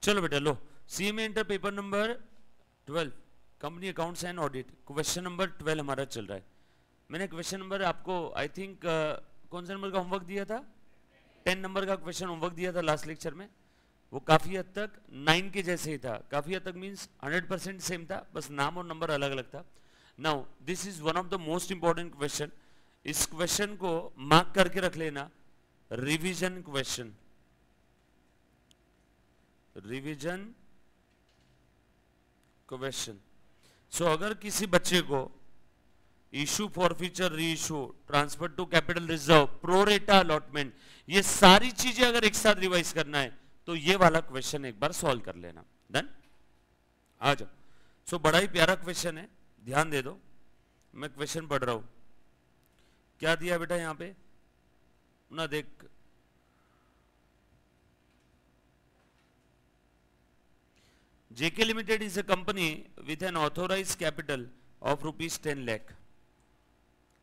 चलो बेटा लो, CMA inter paper number 12 company accounts and audit, question number 12 हमारा चल रहा है। मैंने क्वेश्चन नंबर आपको आई थिंक कौन सा नंबर का होमवर्क दिया था, 10 नंबर का क्वेश्चन होमवर्क दिया था लास्ट लेक्चर में। वो काफी हद तक 9 के जैसे ही था, काफी हद तक मींस 100% सेम था, बस नाम और नंबर अलग अलग था। Now this is one of the most important question, इस क्वेश्चन को मार्क करके रख लेना, revision question, revision question. So अगर किसी बच्चे को issue forfeiture, reissue, transfer to capital reserve, pro rata allotment, ये सारी चीजें अगर एक साथ रिवाइज करना है तो ये वाला क्वेश्चन एक बार सॉल्व कर लेना। डन, आ जाओ। सो बड़ा ही प्यारा क्वेश्चन है, ध्यान दे दो, मैं क्वेश्चन पढ़ रहा हूं। क्या दिया बेटा यहां पे ना, देख, JK Limited is a company with an authorized capital of ₹10 lakh।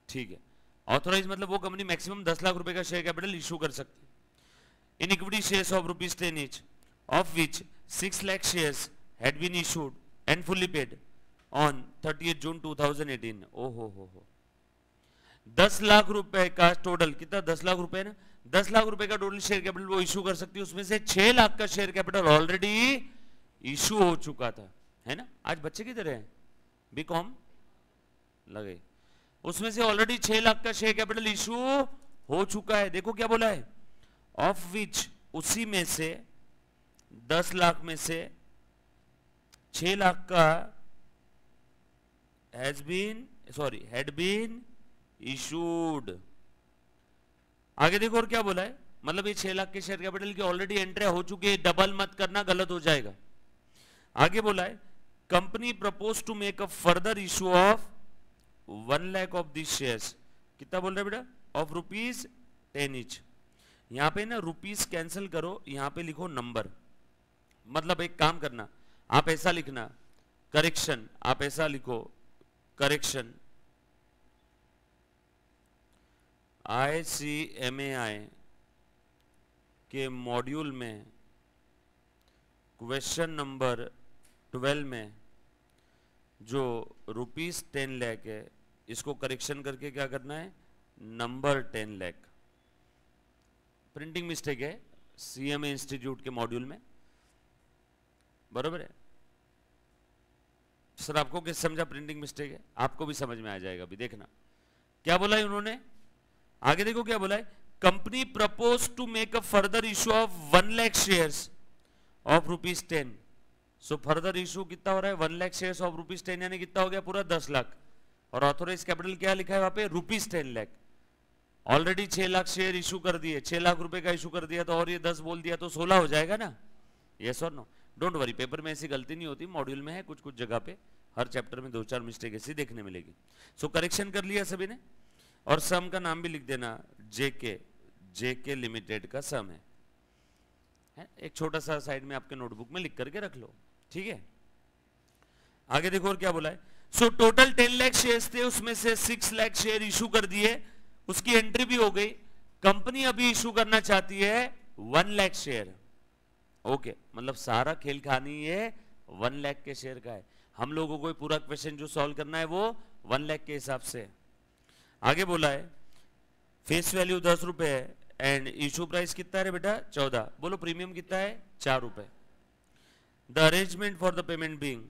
ठीक है, ऑथोराइज मतलब वो कंपनी मैक्सिमम 10 लाख रुपए का शेयर कैपिटल इशू कर सकती है। In equity shares of ₹10 each, of which 6 lakh shares had been issued and fully paid on 30th June 2018। ओहो हो 10 लाख रुपए का टोटल, कितना 10 लाख रुपए ना, 10 लाख रुपए का टोटल शेयर कैपिटल वो इशू कर सकती है, उसमें से 6 लाख का शेयर कैपिटल ऑलरेडी इशू हो चुका था, है ना। आज बच्चे किधर हैं, बीकॉम लगे, उसमें से ऑलरेडी 6 लाख का शेयर कैपिटल इशू हो चुका है। देखो क्या बोला है, ऑफ विच, उसी में से 10 लाख में से 6 लाख का हैड बीन इशूड। आगे देखो और क्या बोला है, मतलब ये 6 लाख के शेयर कैपिटल की ऑलरेडी एंट्री हो चुकी है, डबल मत करना, गलत हो जाएगा। आगे बोला है company propose to make a further issue of 1 lakh of this shares. कितना बोल रहे बेटा, ऑफ ₹10 each। यहां पे ना रुपीस कैंसिल करो, यहां पे लिखो नंबर, मतलब एक काम करना, आप ऐसा लिखना करेक्शन, आप ऐसा लिखो करेक्शन, ICMAI के मॉड्यूल में क्वेश्चन नंबर 12 में जो ₹10 लाख है, इसको करेक्शन करके क्या करना है, नंबर 10 लाख। प्रिंटिंग मिस्टेक है CMA इंस्टीट्यूट के मॉड्यूल में, बरोबर है सर। आपको किस समझा प्रिंटिंग मिस्टेक है, आपको भी समझ में आ जाएगा, अभी देखना क्या बोला है उन्होंने। आगे देखो क्या बोला है, company propose to make a further issue of 1 lakh shares of ₹10। So further issue कितना हो रहा है, 1 लाख शेयर्स ऑफ ₹10, यानी कितना हो गया पूरा 10 लाख। और ऑथोराइज कैपिटल क्या लिखा है वहां पे, ₹10 lakh. Already 6 lakh share issue कर दिए, 6 लाख रुपए का इशू कर दिया, तो और ये 10 बोल दिया तो 16 हो जाएगा ना, यस और नो। डोंट वरी, पेपर में ऐसी गलती नहीं होती, मॉड्यूल में है कुछ कुछ जगह पे, हर चैप्टर में 2-4 मिस्टेक ऐसी देखने मिलेगी। सो करेक्शन कर लिया सभी ने, और सम का नाम भी लिख देना, JK लिमिटेड का सम है, एक छोटा सा साइड में आपके नोटबुक में लिख करके रख लो, ठीक है। आगे देखो और क्या बोला है, सो टोटल 10 लाख शेयर्स थे, उसमें से 6 लाख शेयर इशू कर दिए, उसकी एंट्री भी हो गई। कंपनी अभी इशू करना चाहती है 1 लाख शेयर, ओके, मतलब सारा खेल खानी है 1 लाख के शेयर का है। हम लोगों को पूरा क्वेश्चन जो सॉल्व करना है वो 1 लाख के हिसाब से। आगे बोला है फेस वैल्यू 10 रुपए है एंड इशू प्राइस कितना है बेटा 14। बोलो प्रीमियम कितना है 4 रुपए। The arrangement for the payment being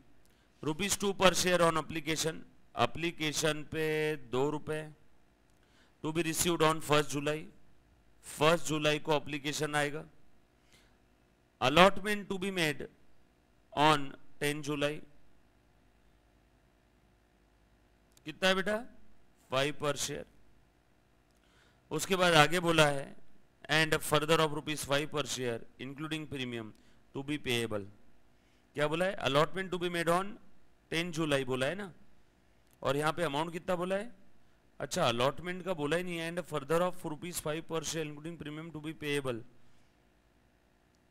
₹2 per share on application, application पे 2 रुपए, to be received on 1 July, 1 जुलाई को एप्लीकेशन आएगा। Allotment to be made on 10 July, कितना है बेटा 5 पर शेयर। उसके बाद आगे बोला है and further of ₹5 per share including premium to be payable. क्या बोला है, allotment to be made on 10 July बोला है ना, और यहां पे अमाउंट कितना बोला है, अच्छा अलॉटमेंट का बोला ही नहीं है, and further of ₹5 per share including premium to be payable,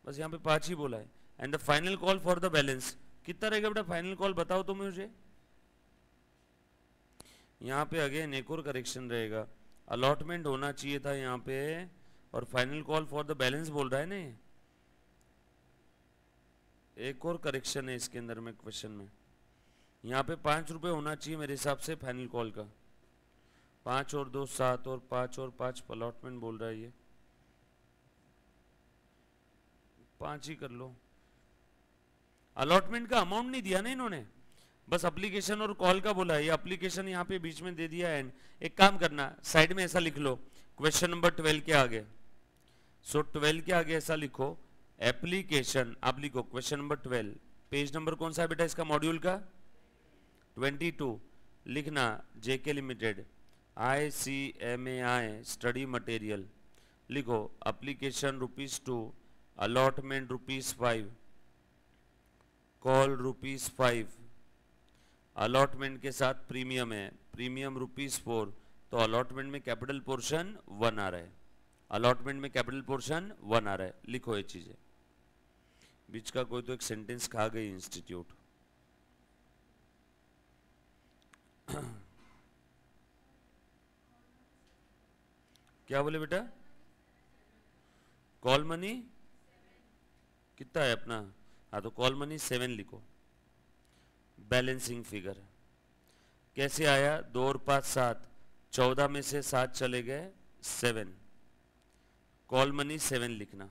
बस यहां पे 5 ही बोला है। And the final call for the balance कितना रहेगा बेटा, फाइनल कॉल बताओ तो मुझे। यहाँ पे अगेन एक और करेक्शन रहेगा, अलॉटमेंट होना चाहिए था यहाँ पे, और final call for the balance बोल रहा है ना ये। एक और करेक्शन है इसके अंदर में क्वेश्चन में, यहाँ पे 5 रुपये होना चाहिए मेरे हिसाब से फाइनल कॉल का। 5 और 2 7 और 5 और 5 अलॉटमेंट बोल रहा है ये, 5 ही कर लो। अलॉटमेंट का अमाउंट नहीं दिया ना इन्होंने, बस एप्लीकेशन और कॉल का बोला है। ये एप्लीकेशन यहाँ पे बीच में दे दिया है। एंड एक काम करना, साइड में ऐसा लिख लो क्वेश्चन नंबर 12 के आगे। सो 12 के आगे ऐसा लिखो एप्लीकेशन, आप लिखो क्वेश्चन नंबर 12। पेज नंबर कौन सा है बेटा इसका, मॉड्यूल का 22 लिखना। जेके लिमिटेड ICMAI स्टडी मटेरियल लिखो। एप्लीकेशन ₹2, अलॉटमेंट ₹5, कॉल ₹5, अलॉटमेंट के साथ प्रीमियम है, प्रीमियम ₹4। तो अलॉटमेंट में कैपिटल पोर्शन 1 आ रहा है, अलॉटमेंट में कैपिटल पोर्शन 1 आ रहा है। लिखो ये चीजें। बीच का कोई तो एक सेंटेंस खा गई इंस्टीट्यूट। क्या बोले बेटा, कॉल मनी कितना है अपना, हाँ तो कॉल मनी 7 लिखो। बैलेंसिंग फिगर कैसे आया, 2 और 5 7, 14 में से 7 चले गए 7, कॉल मनी 7 लिखना।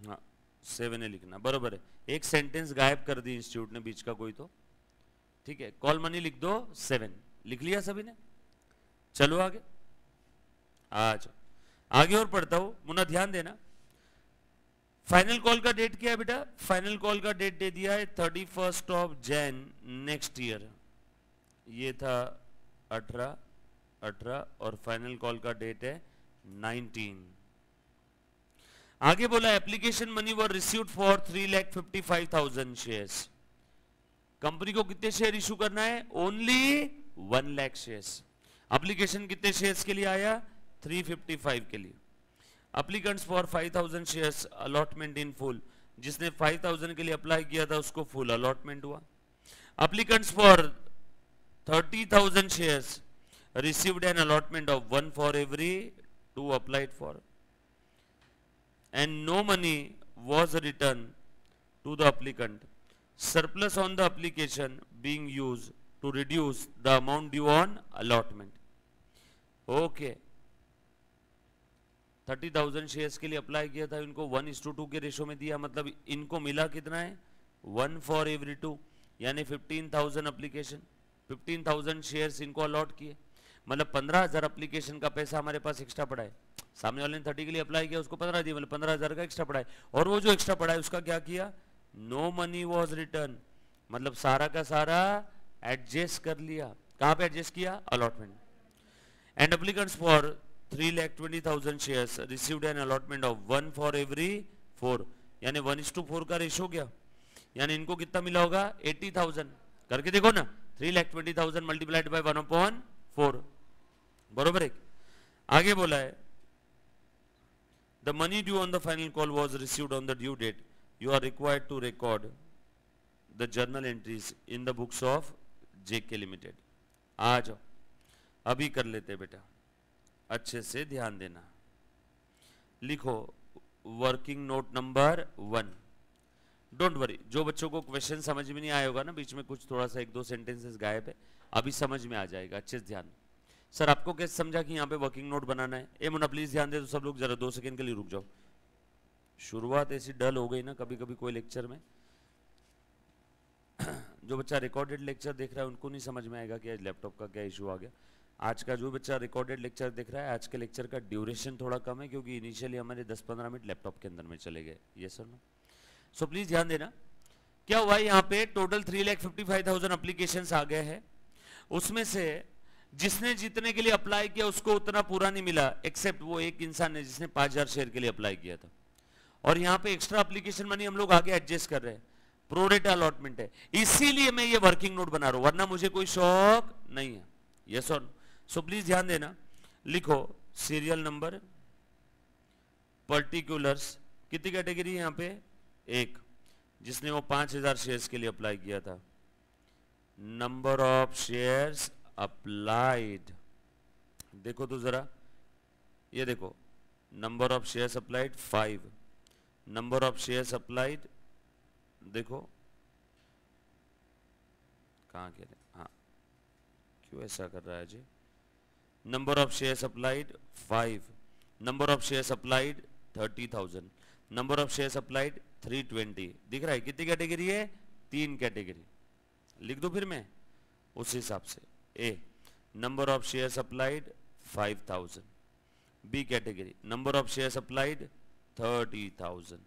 हाँ 7 है लिखना, बरोबर है। एक सेंटेंस गायब कर दी इंस्टीट्यूट ने बीच का कोई तो, ठीक है। कॉल मनी लिख दो 7, लिख लिया सभी ने। चलो आगे, आज आगे और पढ़ता हूं, मुन्ना ध्यान देना। फाइनल कॉल का डेट क्या है बेटा, फाइनल कॉल का डेट दे दिया है 31 जैन नेक्स्ट ईयर। ये था 18 और फाइनल कॉल का डेट है 19। आगे बोला application money were received for 3,55,000 shares. Company को कितने शेयर इशू करना है, ओनली 1 लाख शेयर्स। एप्लीकेशन कितने शेयर्स के लिए आया, 355 के लिए। Applicants for 5,000 shares allotment in full, जिसने 5,000 के लिए अप्लाई किया था उसको फुल अलॉटमेंट हुआ। Applicants for 30,000 shares received an allotment of 1 for every 2 applied for, and no money was returned to the applicant. Surplus on the application being used to reduce the amount due on allotment. Okay. 30,000 shares के लिए apply किया था, इनको 1:2 के ratio में दिया, मतलब इनको मिला कितना है 1 फॉर एवरी 2, यानी 15,000 एप्लीकेशन, 15,000 शेयर्स इनको अलॉट किए, मतलब 15,000 एप्लीकेशन का पैसा हमारे पास एक्स्ट्रा पड़ा है। सामने वाले ने 30 के लिए अप्लाई किया, उसको 15 दिए, मतलब 15,000 का एक्स्ट्रा पड़ा है। और वो जो एक्स्ट्रा पड़ा है उसका क्या किया, नो मनी वॉज रिटर्न, मतलब सारा का सारा एडजस्ट कर लिया। कहां पे एडजस्ट किया, allotment. And applicants for 3,20,000 shares received an allotment of 1 for every 4, यानी 1:4 का रेशो गया, यानी इनको कितना मिला होगा 80,000। करके देखो ना, 3,20,000 मल्टीप्लाइड बाय 1/4, बरोबर है। आगे बोला है the money due on the final call was received on the due date. You are required to record the journal entries in the books of JK Limited. आ जाओ, अभी कर लेते बेटा, अच्छे से ध्यान देना। लिखो working note number 1। Don't worry, जो बच्चों को क्वेश्चन समझ में नहीं आया होगा ना, बीच में कुछ थोड़ा सा 1-2 सेंटेंसेस गायब है, अभी समझ में आ जाएगा, अच्छे से ध्यान। सर आपको कैसे समझा कि यहाँ पे वर्किंग नोट बनाना है, ए मुन्ना प्लीज ध्यान दे, तो सब लोग जरा 2 सेकंड के लिए रुक जाओ। शुरुआत ऐसी डल हो गई ना कभी कभी कोई लेक्चर में, जो बच्चा रिकॉर्डेड लेक्चर देख रहा है उनको नहीं समझ में आएगा कि आज लैपटॉप का क्या इशू आ गया। आज का जो बच्चा रिकॉर्डेड लेक्चर देख रहा है, आज के लेक्चर का ड्यूरेशन थोड़ा कम है, क्योंकि इनिशियली हमारे 10-15 मिनट लैपटॉप के अंदर में चले गए। ये सर नो, सो प्लीज ध्यान देना। क्या हुआ यहाँ पे, टोटल 3,55,000 एप्लीकेशन आ गए हैं, उसमें से जिसने जितने के लिए अप्लाई किया उसको उतना पूरा नहीं मिला, एक्सेप्ट वो एक इंसान ने जिसने 5,000 शेयर के लिए अप्लाई किया था। और यहाँ पे एक्स्ट्रा एप्लीकेशन मनी हम लोग आगे एडजस्ट कर रहे हैं, प्रोरेटा अलॉटमेंट है, इसीलिए मैं ये वर्किंग नोट बना रहा हूं, वरना मुझे कोई शौक नहीं है। यस और नो, सो प्लीज ध्यान देना। लिखो सीरियल नंबर, पर्टिकुलर्स, कितनी कैटेगरी है यहाँ पे, 1, जिसने वो 5,000 शेयर्स के लिए अप्लाई किया था। नंबर ऑफ शेयर्स अप्लाइड, देखो तो जरा, ये देखो number of shares applied 5, number of shares applied, देखो कहाँ कह रहे, हाँ क्यों ऐसा कर रहा है जी, number of shares applied 5, number of shares applied 30,000, number of shares applied 320, दिख रहा है कितनी कैटेगरी है, 3 कैटेगरी, लिख दो फिर मैं उस हिसाब से। A number of shares applied 5,000, b category number of shares applied 30,000,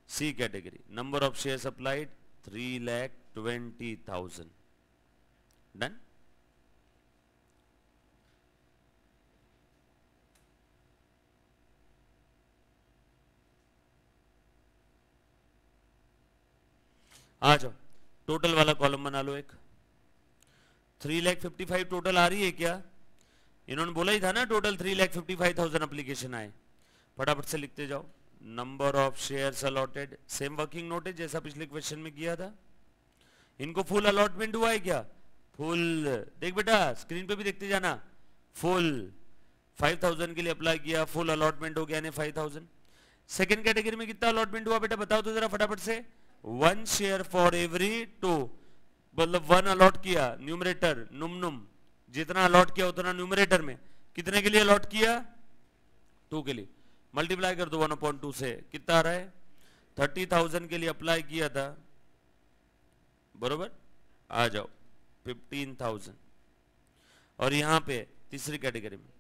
c category number of shares applied 3,20,000। Done. आ जाओ टोटल वाला कॉलम बना लो एक, 3,55,000 टोटल आ रही है क्या, इन्होंने बोला ही था ना टोटल 3,55,000 एप्लीकेशन आए, फटाफट से लिखते जाओ। Number of shares allotted, same working note है जैसा पिछले क्वेश्चन में किया था। इनको फुल अलॉटमेंट हुआ है क्या, फुल, देख बेटा स्क्रीन पे भी देखते जाना, फुल 5,000 के लिए अप्लाई किया, फुल अलॉटमेंट हो गया ने 5,000। सेकेंड कैटेगरी में कितना अलॉटमेंट हुआ बेटा बताओ तो जरा फटाफट से, 1 शेयर फॉर एवरी 2, मतलब 1 अलॉट किया, न्यूमरेटर नुम जितना अलॉट किया उतना न्यूमरेटर में, कितने के लिए अलॉट किया, 2 के लिए, मल्टीप्लाई कर दो 1/2 से, कितना आ रहा है, 30,000 के लिए अप्लाई किया था, बरोबर, आ जाओ 15,000। और यहां पे तीसरी कैटेगरी में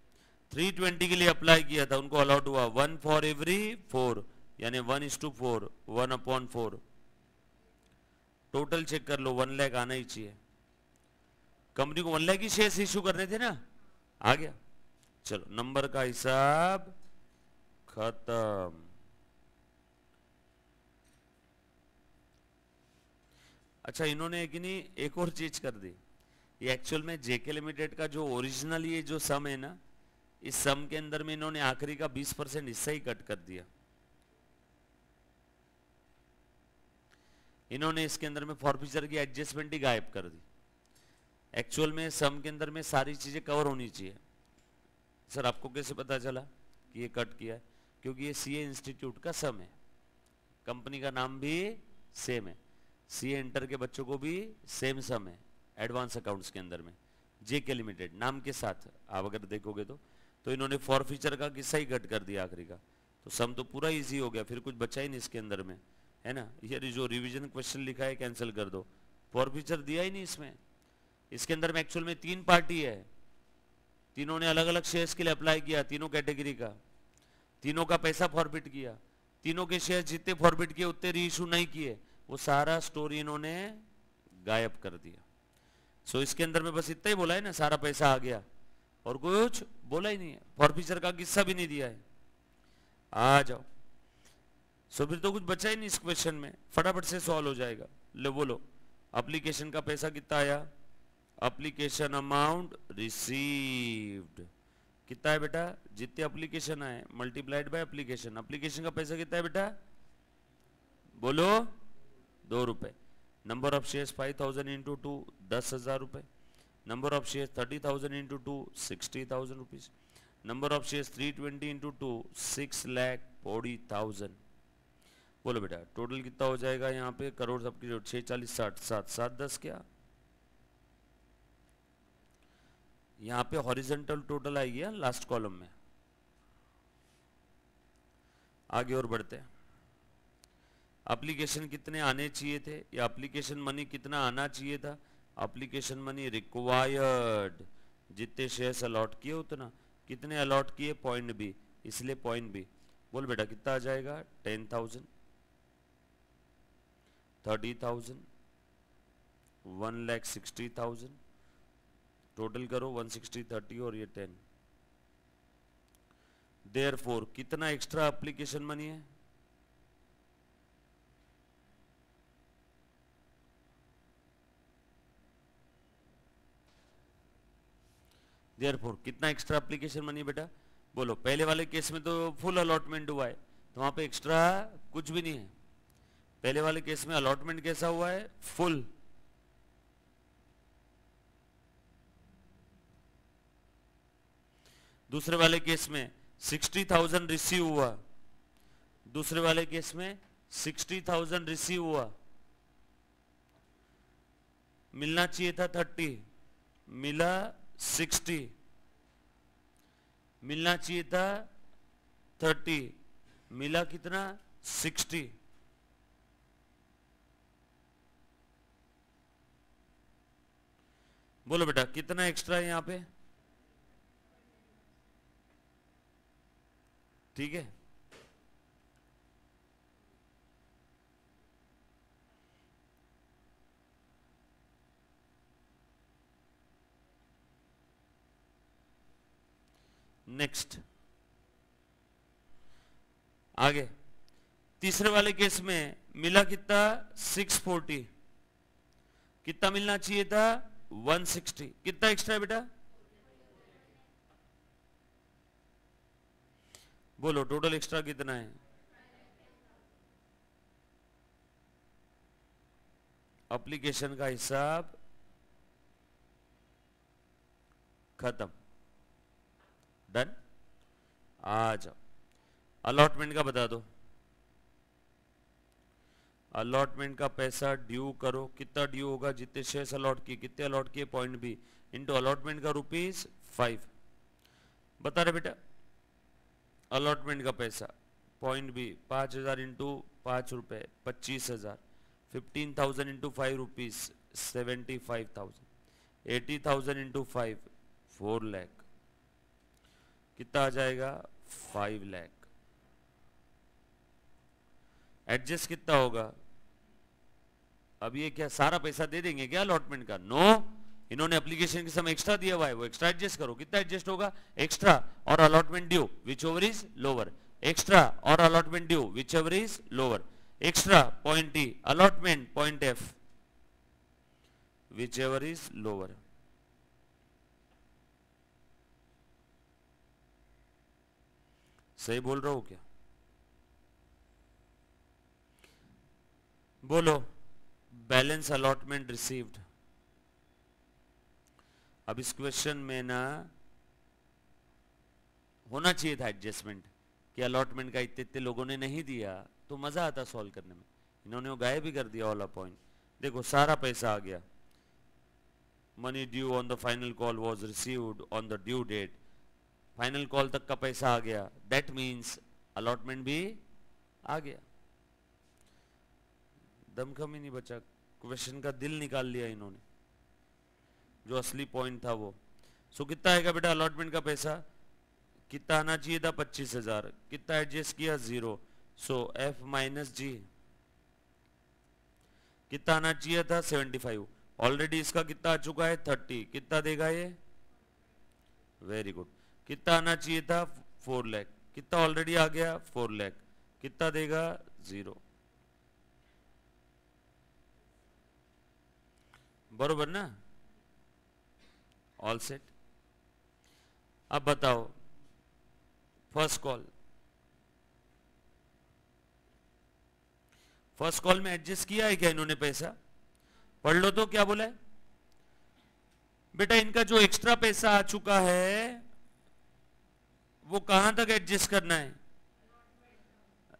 320 के लिए अप्लाई किया था, उनको अलॉट हुआ 1 फॉर एवरी 4, यानी 1:4, 1/4, टोटल चेक कर लो 1 लाख आना ही चाहिए, कंपनी को 1 लाख ही शेयर्स इश्यू करने थे ना, आ गया। चलो नंबर का हिसाब खत्म। अच्छा इन्होंने कि नहीं एक और चीज कर दी, ये एक्चुअल में जेके लिमिटेड का जो ओरिजिनल ये जो सम है ना, इस सम के अंदर में इन्होंने आखिरी का 20% हिस्सा ही कट कर दिया, इन्होंने इसके अंदर में फॉरफीचर की एडजस्टमेंट ही गायब कर दी। एक्चुअल में सम के अंदर में सारी चीजें कवर होनी चाहिए। सर आपको कैसे पता चला कि ये कट किया है, क्योंकि ये सीए इंस्टीट्यूट का सम है, कंपनी का नाम भी सेम है, सीए इंटर के बच्चों को भी सेम सम है एडवांस अकाउंट्स के अंदर में, जेके लिमिटेड नाम के साथ आप अगर देखोगे तो इन्होंने फॉरफीचर का किस्सा ही कट कर दिया आखिरी का, तो सम तो पूरा इजी हो गया, फिर कुछ बचा ही नहीं इसके अंदर में, है ना। ये जो रिवीजन क्वेश्चन लिखा है कैंसिल कर दो, फॉरफीचर दिया ही नहीं इसमें। इसके अंदर में एक्चुअल में 3 पार्टी है, तीनों ने अलग अलग शेयर्स के लिए अप्लाई किया, तीनों कैटेगरी का, तीनों का पैसा फॉरफिट किया, तीनों के शेयर जितने फॉरफिट किए उतने रीइश्यू नहीं किए, वो सारा स्टोरी इन्होंने गायब कर दिया। सो इसके अंदर में बस इतना ही बोला है ना, सारा पैसा आ गया, और कुछ बोला ही नहीं है, फॉरफीचर का किस्सा भी नहीं दिया है। आ जाओ, सो फिर तो कुछ बचा ही नहीं इस क्वेश्चन में, फटाफट से सॉल्व हो जाएगा। लो बोलो एप्लीकेशन का पैसा कितना आया, एप्लीकेशन अमाउंट रिसीव्ड कितना है बेटा, जितने एप्लीकेशन आए मल्टीप्लाइड बाय एप्लीकेशन, एप्लीकेशन का पैसा कितना है बेटा बोलो, 2 रुपए। नंबर ऑफ शेयर्स 5,000 इंटू 2 10,000 रुपए, number of shares 30,000 into 2 60,000 rupees, number of shares 320 into 2 6,40,000। बोलो बेटा टोटल कितना हो जाएगा यहाँ पे, करोड़ सबकी जो 6 40 60 7 7 10 क्या, यहाँ पे हॉरिजॉन्टल टोटल आएगी लास्ट कॉलम में। आगे और बढ़ते हैं, एप्लीकेशन कितने आने चाहिए थे, या एप्लीकेशन मनी कितना आना चाहिए था, एप्लीकेशन मनी रिक्वायर्ड, जितने शेयर्स अलॉट किए उतना, कितने अलॉट किए पॉइंट बी, इसलिए पॉइंट बी। बोल बेटा कितना आ जाएगा, 10,000 30,000 1,60,000, टोटल करो 160 30 और ये 10। देयरफॉर कितना एक्स्ट्रा एप्लीकेशन मनी है, देयरफॉर कितना एक्स्ट्रा एप्लीकेशन मनी बेटा बोलो। पहले वाले केस में तो फुल अलॉटमेंट हुआ है, तो वहां पे एक्स्ट्रा कुछ भी नहीं है, पहले वाले केस में अलॉटमेंट कैसा हुआ है, फुल। दूसरे वाले केस में 60,000 रिसीव हुआ, दूसरे वाले केस में 60,000 रिसीव हुआ, मिलना चाहिए था 30, मिला 60, मिलना चाहिए था 30, मिला कितना 60। बोलो बेटा कितना एक्स्ट्रा है यहां पे? ठीक है, नेक्स्ट आगे। तीसरे वाले केस में मिला कितना 640, कितना मिलना चाहिए था 160, कितना एक्स्ट्रा है बेटा? बोलो टोटल एक्स्ट्रा कितना है? एप्लीकेशन का हिसाब खत्म, डन। आ जाओ, अलॉटमेंट का बता दो। अलॉटमेंट का पैसा ड्यू करो, कितना ड्यू होगा? जितने शेयर्स अलॉट किए, कितने अलॉट किए पॉइंट बी इंटू अलॉटमेंट का ₹5। बता रहे बेटा अलॉटमेंट का पैसा पॉइंट बी 5,000 इंटू 5 रुपए 25,000, 15,000 इंटू 5 रुपीज 75,000, 80,000 इंटू 5 4 लाख, कितना आ जाएगा 5 लाख। एडजस्ट कितना होगा? अब ये क्या सारा पैसा दे देंगे क्या अलॉटमेंट का? नो, इन्होंने एप्लीकेशन के समय एक्स्ट्रा दिया हुआ है, वो एक्स्ट्रा एडजस्ट करो। कितना एडजस्ट होगा? Extra or allotment due whichever is lower, extra or allotment due whichever is lower, extra point e, allotment point f whichever is lower. सही बोल रहा हूं क्या? बोलो बैलेंस अलॉटमेंट रिसीव्ड। अब इस क्वेश्चन में ना होना चाहिए था एडजस्टमेंट कि अलॉटमेंट का इतने इतने लोगों ने नहीं दिया तो मजा आता सॉल्व करने में। इन्होंने वो गायब भी कर दिया वाला पॉइंट। देखो सारा पैसा आ गया, money due on the final call was received on the due date, final call तक का पैसा आ गया, दैट मींस अलॉटमेंट भी आ गया। दमखम ही नहीं बचा, क्वेश्चन का दिल निकाल लिया इन्होंने, जो असली पॉइंट था वो। सो कितना आएगा बेटा अलॉटमेंट का पैसा? कितना आना चाहिए था 25,000, कितना एडजस्ट किया 0, सो एफ माइनस जी। कितना आना चाहिए था 75, ऑलरेडी इसका कितना आ चुका है 30, कितना देगा ये? Very good. कितना आना चाहिए था 4 लाख, कितना ऑलरेडी आ गया 4 लाख, कितना देगा 0। बरोबर ना? All set. अब बताओ फर्स्ट कॉल, फर्स्ट कॉल में एडजस्ट किया है क्या इन्होंने पैसा? पढ़ लो तो क्या बोला है बेटा, इनका जो एक्स्ट्रा पैसा आ चुका है वो कहां तक एडजस्ट करना है?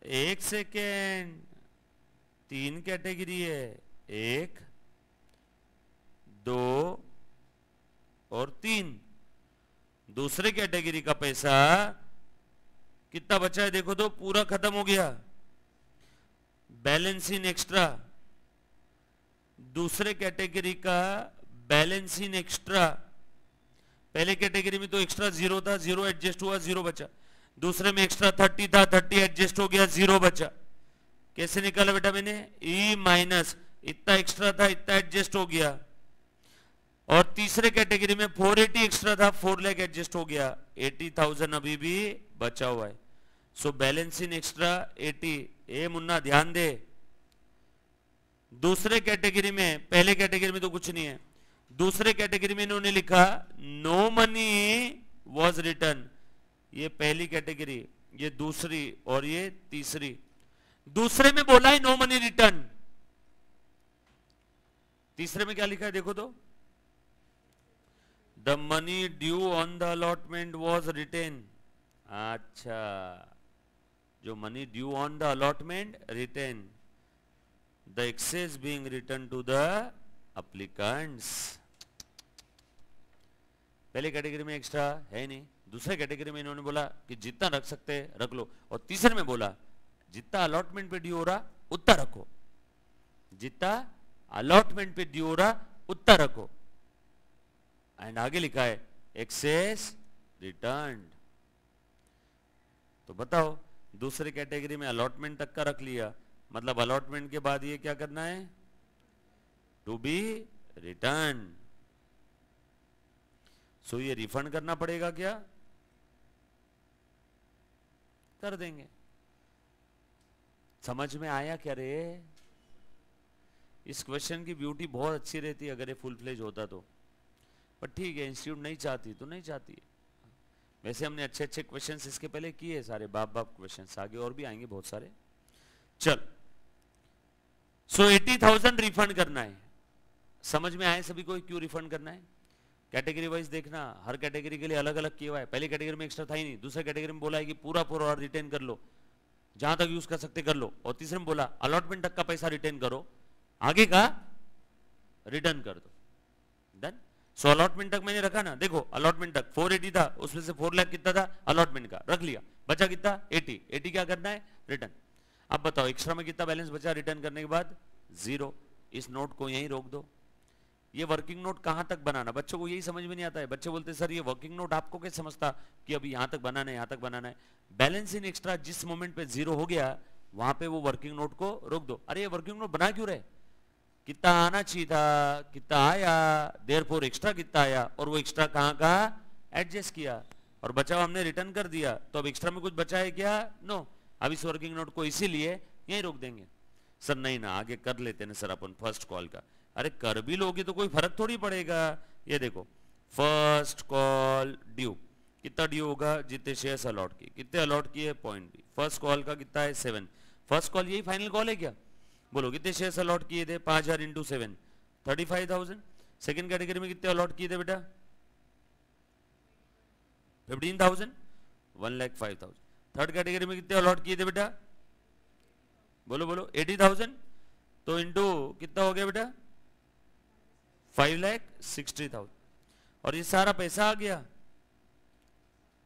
एक सेकेंड, 3 कैटेगरी है, 1 2 और 3। दूसरे कैटेगरी का पैसा कितना बचा है देखो तो, पूरा खत्म हो गया, बैलेंस इन एक्स्ट्रा। दूसरे कैटेगरी का बैलेंस इन एक्स्ट्रा, पहले कैटेगरी में तो एक्स्ट्रा 0 था, 0 एडजस्ट हुआ 0 बचा। दूसरे में एक्स्ट्रा 30 था, 30 एडजस्ट हो गया 0 बचा। कैसे निकाला बेटा मैंने? ई माइनस इतना एक्स्ट्रा था, इतना एडजस्ट हो गया। और तीसरे कैटेगरी में 480 एक्स्ट्रा था, 4 लाख एडजस्ट हो गया, 80,000 अभी भी बचा हुआ है। सो बैलेंस इन एक्स्ट्रा 80। ए मुन्ना ध्यान दे, दूसरे कैटेगरी में, पहले कैटेगरी में तो कुछ नहीं है, दूसरे कैटेगरी में इन्होंने लिखा नो मनी वॉज रिटर्न। ये पहली कैटेगरी, ये दूसरी और ये तीसरी। दूसरे में बोला है नो मनी रिटर्न, तीसरे में क्या लिखा है देखो तो, the money due on the allotment was retained. अच्छा, जो money due on the allotment retained, the excess being returned to the applicants. पहले कैटेगरी में एक्स्ट्रा है नहीं, दूसरे कैटेगरी में इन्होंने बोला कि जितना रख सकते रख लो, और तीसरे में बोला जितना अलॉटमेंट पे ड्यू हो रहा उतना रखो, जितना अलॉटमेंट पे ड्यू हो रहा उतना रखो, एंड आगे लिखा है एक्सेस रिटर्न। तो बताओ दूसरे कैटेगरी में अलॉटमेंट तक का रख लिया, मतलब अलॉटमेंट के बाद ये क्या करना है, टू बी रिटर्न। सो ये रिफंड करना पड़ेगा क्या, कर देंगे। समझ में आया क्या रे? इस क्वेश्चन की ब्यूटी बहुत अच्छी रहती है अगर ये फुल फ्लेज होता तो, पर ठीक है इंस्टीट्यूट नहीं चाहती तो नहीं चाहती है। वैसे हमने अच्छे अच्छे क्वेश्चंस इसके पहले किए सारे, बाप क्वेश्चंस, आगे और भी आएंगे बहुत सारे। चल सो 80,000 रिफंड करना है। समझ में आए सभी को क्यों रिफंड करना है? कैटेगरी वाइज देखना, हर कैटेगरी के लिए अलग अलग किया हुआ है। पहली कैटेगरी में एक्स्ट्रा था ही नहीं, दूसरे कैटेगरी में बोला है कि पूरा पूरा रिटेन कर लो, जहां तक यूज कर सकते कर लो, और तीसरे में बोला अलॉटमेंट तक का पैसा रिटेन करो, आगे का रिटर्न कर दो। डन। सो अलॉटमेंट तक मैंने रखा ना, देखो अलॉटमेंट तक 480 था, उसमें से 4 लाख कितना था अलॉटमेंट का, रख लिया, बचा कितना 80 क्या करना है रिटर्न। अब बताओ एक्स्ट्रा में कितना बैलेंस बचा रिटर्न करने के बाद, 0। इस नोट को यहीं रोक दो। ये वर्किंग नोट कहां तक बनाना, बच्चों को यही समझ में नहीं आता है। बच्चे बोलते सर ये वर्किंग नोट आपको कैसे समझता कि अभी यहां तक बनाना है, यहां तक बनाना है। बैलेंस इन एक्स्ट्रा जिस मोमेंट पे 0 हो गया वहां पे वो वर्किंग नोट को रोक दो। अरे ये वर्किंग नोट बना क्यों रहे, कितना आना चाहिए था, कितना आया, देयरफॉर एक्स्ट्रा कितना आया, और वो एक्स्ट्रा कहां एडजस्ट किया, और बचा हमने रिटर्न कर दिया। तो अब एक्स्ट्रा में कुछ बचा है क्या, नो। अब इस वर्किंग नोट को इसीलिए यहीं रोक देंगे। सर नहीं ना, आगे कर लेते हैं सर अपन फर्स्ट कॉल का। अरे कर भी लोगे तो कोई फर्क थोड़ी पड़ेगा। ये देखो फर्स्ट कॉल ड्यू, कितना ड्यू होगा, जितने शेयर्स अलॉट किए, कितने अलॉट किए पॉइंट बी। फर्स्ट कॉल का कितना है 7। फर्स्ट कॉल यही फाइनल कॉल है क्या, बोलो कितने शेयर्स अलॉट किए थे, 5000 इंटू 7 35,000। सेकेंड कैटेगरी में कितने अलॉट किए थे बेटा, 15,000 1,05,000। थर्ड कैटेगरी में कितने अलॉट किए थे बेटा, बोलो बोलो 80,000, तो इंटू कितना हो गया बेटा 5,60,000। और ये सारा पैसा आ गया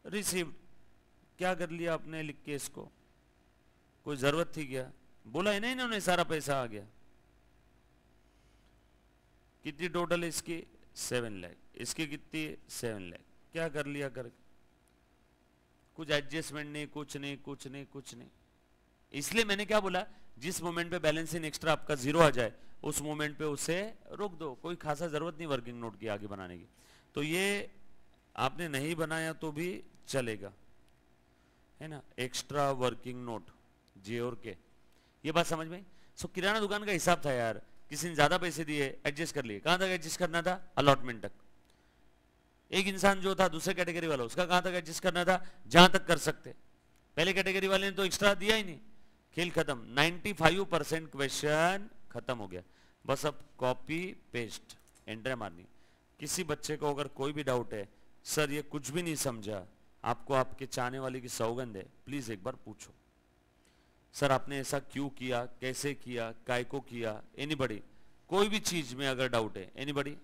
रिसीव्ड। क्या कर लिया आपने लिख के इसको, कोई जरूरत थी क्या, बोला है ना इन्होंने सारा पैसा आ गया। कितनी टोटल इसकी 7 लाख, इसकी कितनी 7 लाख। क्या कर लिया कर, कुछ एडजस्टमेंट नहीं, कुछ नहीं कुछ नहीं कुछ नहीं। इसलिए मैंने क्या बोला, जिस मोमेंट पे बैलेंस इन एक्स्ट्रा आपका 0 आ जाए उस मोमेंट पे उसे रोक दो, कोई खासा जरूरत नहीं वर्किंग नोट की आगे बनाने की। तो ये आपने नहीं बनाया तो भी चलेगा, है ना, एक्स्ट्रा वर्किंग नोट जे और के। ये बात समझ में। सो किराना दुकान का हिसाब था यार, किसी ने ज्यादा पैसे दिए एडजस्ट कर लिए, कहां तक एडजस्ट करना था, अलॉटमेंट तक। एक इंसान जो था दूसरे कैटेगरी वाला, उसका कहां तक एडजस्ट करना था, जहां तक कर सकते। पहले कैटेगरी वाले ने तो एक्स्ट्रा दिया ही नहीं, खेल खत्म। 95% क्वेश्चन खत्म हो गया। बस अब कॉपी पेस्ट एंटर मारनी। किसी बच्चे को अगर कोई भी डाउट है, सर ये कुछ भी नहीं समझा, आपको आपके चाहने वाले की सौगंध है, प्लीज एक बार पूछो, सर आपने ऐसा क्यों किया, कैसे किया, काय को किया। एनीबडी, कोई भी चीज में अगर डाउट है, anybody,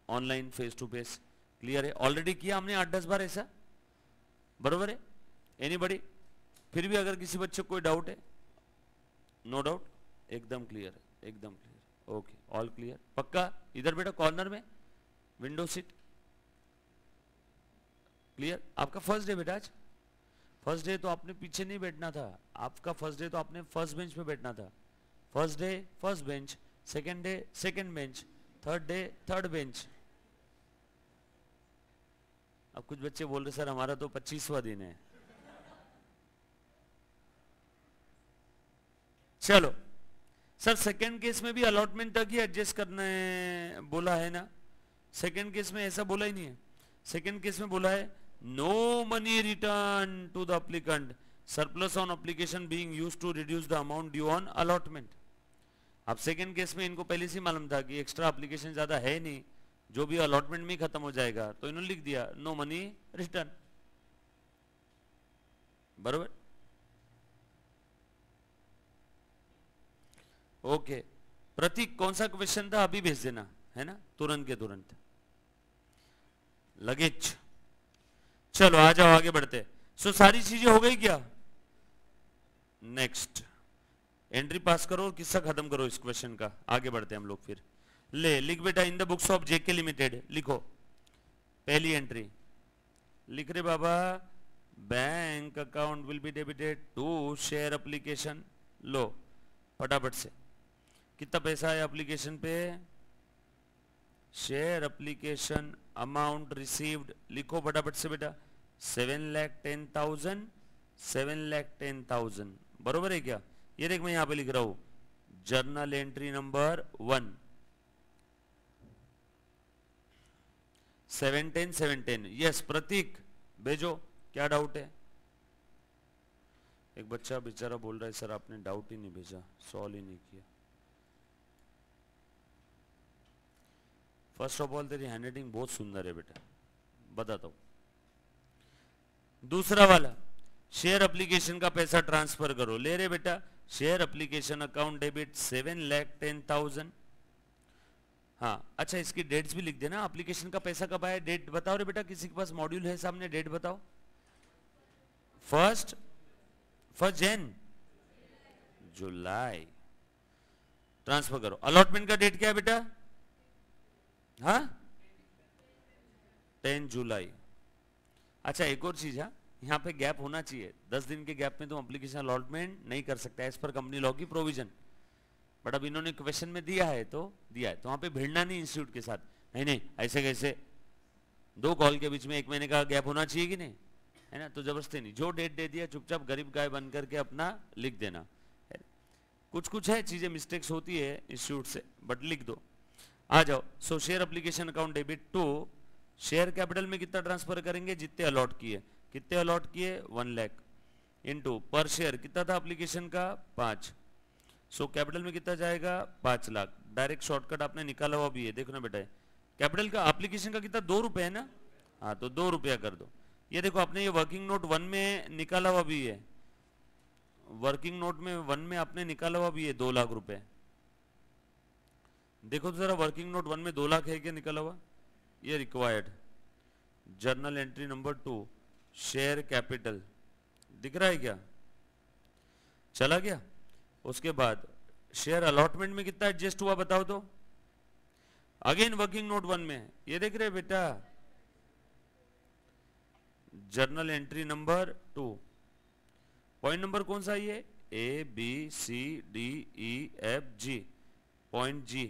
online face to face, clear है, ऑलरेडी किया हमने 8-10 बार ऐसा, बरोबर है। एनीबडी, फिर भी अगर किसी बच्चे को कोई डाउट है, नो डाउट, एकदम क्लियर है, एकदम क्लियर, ओके, ऑल क्लियर, पक्का। इधर बेटा कॉर्नर में विंडो सीट, क्लियर। आपका फर्स्ट डे बेटा, आज फर्स्ट डे तो आपने पीछे नहीं बैठना था, आपका फर्स्ट डे तो आपने फर्स्ट बेंच पे बैठना था। First day first bench, second day second bench, third day third bench. अब कुछ बच्चे बोल रहे सर हमारा तो 25वां दिन है। चलो सर, सेकेंड केस में भी अलॉटमेंट तक ही एडजस्ट करना है बोला है ना। सेकेंड केस में ऐसा बोला ही नहीं है। सेकेंड केस में बोला है no money returned to the applicant, surplus on application being used to reduce the amount due on allotment. अब सेकेंड केस में इनको पहले से मालूम था कि एक्स्ट्रा एप्लीकेशन ज्यादा है नहीं, जो भी अलॉटमेंट में ही खत्म हो जाएगा, तो इन्होंने लिख दिया नो मनी रिटर्न, बरोबर। ओके प्रतीक, कौन सा क्वेश्चन था? अभी भेज देना, है ना, तुरंत के तुरंत। लगेज। चलो आ जाओ, आगे बढ़ते। सो सारी चीजें हो गई क्या? नेक्स्ट एंट्री पास करो और किस्सा खत्म करो इस क्वेश्चन का। आगे बढ़ते हैं हम लोग फिर। ले लिख बेटा, in the books of JK limited लिखो। पहली एंट्री लिख रहे बाबा, bank account will be debited to share application. लो फटाफट से, कितना पैसा है एप्लीकेशन पे? शेयर एप्लीकेशन अमाउंट रिसीव्ड लिखो फटाफट से बेटा, 7,10,000, 7,10,000 बरोबर है क्या? ये देख मैं यहां पे लिख रहा हूं, जर्नल एंट्री नंबर 1, 710 710। यस प्रतीक भेजो, क्या डाउट है? एक बच्चा बेचारा बोल रहा है सर आपने डाउट ही नहीं भेजा, सॉल्व ही नहीं किया। फर्स्ट ऑफ ऑल तेरी हैंडराइटिंग बहुत सुंदर है बेटा, बताता हूं। दूसरा वाला, शेयर एप्लीकेशन का पैसा ट्रांसफर करो। ले रे बेटा, शेयर एप्लीकेशन अकाउंट डेबिट 7,10,000। हाँ अच्छा, इसकी डेट्स भी लिख देना। एप्लीकेशन का पैसा कब आया, डेट बताओ रे बेटा, किसी के पास मॉड्यूल है सामने, डेट बताओ। फर्स्ट जैन जुलाई, ट्रांसफर करो। अलॉटमेंट का डेट क्या है बेटा? हाँ 10 जुलाई। अच्छा एक और चीज है, यहाँ पे गैप होना चाहिए, 10 दिन के गैप में तुम एप्लीकेशन अलॉटमेंट नहीं कर सकता एज पर कंपनी लॉ की प्रोविजन। बट अब इन्होंने क्वेश्चन में दिया है तो दिया है, तो वहां पे भिड़ना नहीं इंस्टीट्यूट के साथ, नहीं नहीं ऐसे कैसे, 2 कॉल के बीच में 1 महीने का गैप होना चाहिए कि नहीं, है ना? तो जबरदस्ती नहीं, जो डेट दे दिया चुपचाप गरीब गाय बन करके अपना लिख देना। कुछ कुछ है चीजें मिस्टेक्स होती है इंस्टीट्यूट से, बट लिख दो। आ जाओ। So share application account debit to, share capital में कितना ट्रांसफर करेंगे? जितने अलॉट किए। कितने अलॉट किए? 1 लाख इंटू पर शेयर कितना था एप्लीकेशन का? 5। सो कैपिटल में कितना जाएगा? 5 लाख। डायरेक्ट शॉर्टकट आपने निकाला हुआ भी है, देखो ना बेटा, कैपिटल का एप्लीकेशन का कितना? 2 रुपए है ना? हाँ तो 2 रुपया कर दो। ये देखो आपने ये वर्किंग नोट 1 में निकाला हुआ भी है, वर्किंग नोट में 1 में आपने निकाला हुआ भी है 2 लाख रुपए। देखो तो जरा वर्किंग नोट 1 में 2 लाख है क्या निकाला हुआ? ये required journal entry number 2 share capital दिख रहा है क्या? चला गया। उसके बाद शेयर अलॉटमेंट में कितना एडजस्ट हुआ बताओ तो? अगेन वर्किंग नोट 1 में, ये देख रहे बेटा, journal entry number 2। Point number कौन सा ये? A B C D E F G, point G।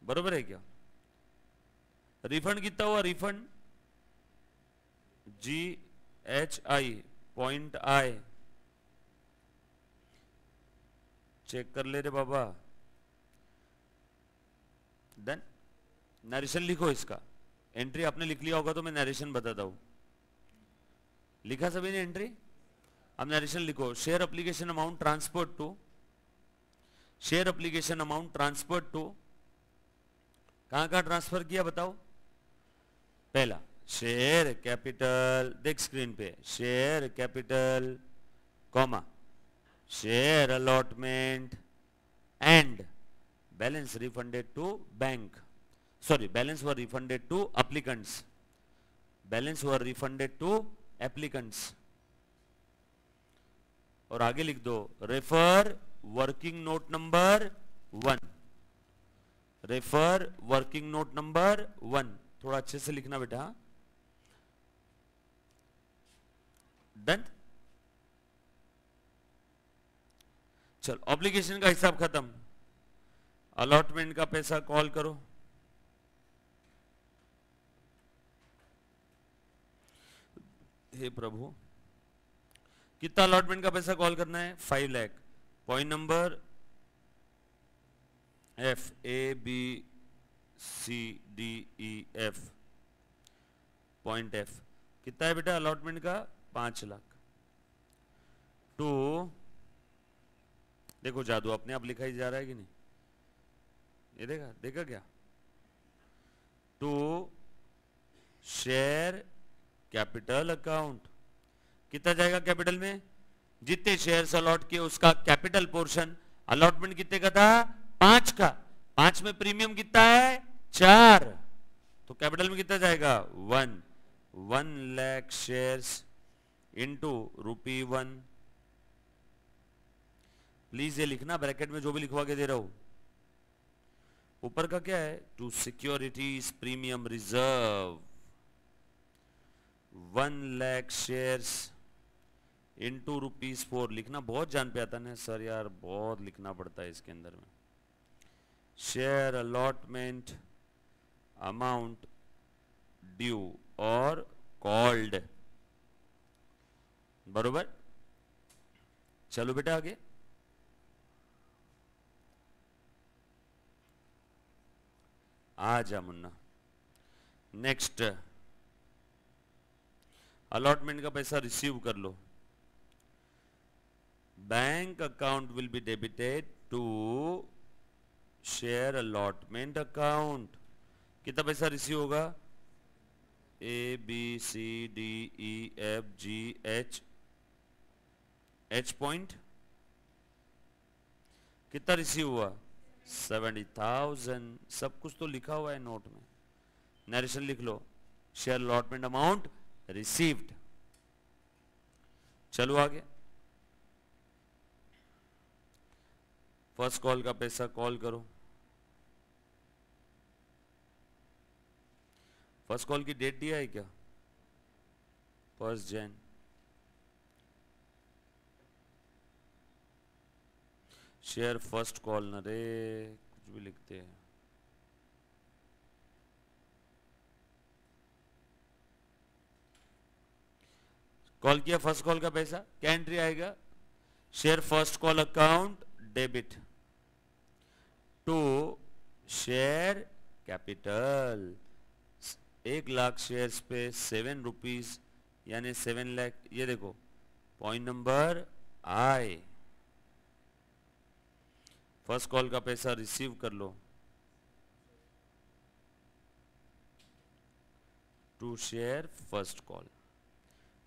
बरोबर है क्या? रिफंड कितना हुआ? Refund GHI, point I check कर ले रे बाबा। डन। नरेशन लिखो इसका, एंट्री आपने लिख लिया होगा तो मैं नरेशन बताता हूं। लिखा सभी ने एंट्री? अब नरेशन लिखो। Share application amount transfer to, share application amount transfer to, कहां कहां ट्रांसफर किया बताओ? पहला शेयर कैपिटल, देख स्क्रीन पे, share capital comma share allotment and balance refunded to bank, sorry balance were refunded to applicants, balance were refunded to applicants. और आगे लिख दो refer working note number 1, refer working note number 1। थोड़ा अच्छे से लिखना बेटा। डन। चलो ऑब्लिगेशन का हिसाब खत्म, अलॉटमेंट का पैसा कॉल करो। हे प्रभु, कितना अलॉटमेंट का पैसा कॉल करना है? 5 lakh. Point number F, A B C D E F, point F कितना है बेटा अलॉटमेंट का? 5 लाख। टू, देखो जादू अपने आप लिखा ही जा रहा है कि नहीं? ये देखा, देखा क्या? टू शेयर कैपिटल अकाउंट, कितना जाएगा कैपिटल में? जितने शेयर्स अलॉट किए उसका कैपिटल पोर्शन, अलॉटमेंट कितने का था? 5 का। 5 में प्रीमियम कितना है? 4, तो कैपिटल में कितना जाएगा? 1 लाख शेयर्स इंटू ₹1। प्लीज ये लिखना ब्रैकेट में, जो भी लिखवा के दे रहा हूं। ऊपर का क्या है? To securities premium reserve 1 lakh shares into ₹4 लिखना बहुत जान पे आता ना सर यार, बहुत लिखना पड़ता है इसके अंदर में। शेयर अलॉटमेंट अमाउंट ड्यू और कॉल्ड, बरोबर। चलो बेटा आगे। आ जा मुन्ना। नेक्स्ट, अलॉटमेंट का पैसा रिसीव कर लो। Bank account will be debited to share allotment account. कितना पैसा रिसीव होगा? ABCDEFGH point. कितना रिसीव हुआ? 70,000। सब कुछ तो लिखा हुआ है नोट में, नरेशन लिख लो। Share allotment amount received. चलो आगे। फर्स्ट कॉल का पैसा कॉल करो। फर्स्ट कॉल की डेट दिया है क्या? 1 जैन। शेयर फर्स्ट कॉल न रे, कुछ भी लिखते हैं। कॉल किया फर्स्ट कॉल का पैसा, क्या एंट्री आएगा? Share first call account debit to share capital. 1 lakh shares पे 7 रुपीज यानी 7 लाख। ये देखो point number I. First call का पैसा रिसीव कर लो टू शेयर फर्स्ट कॉल।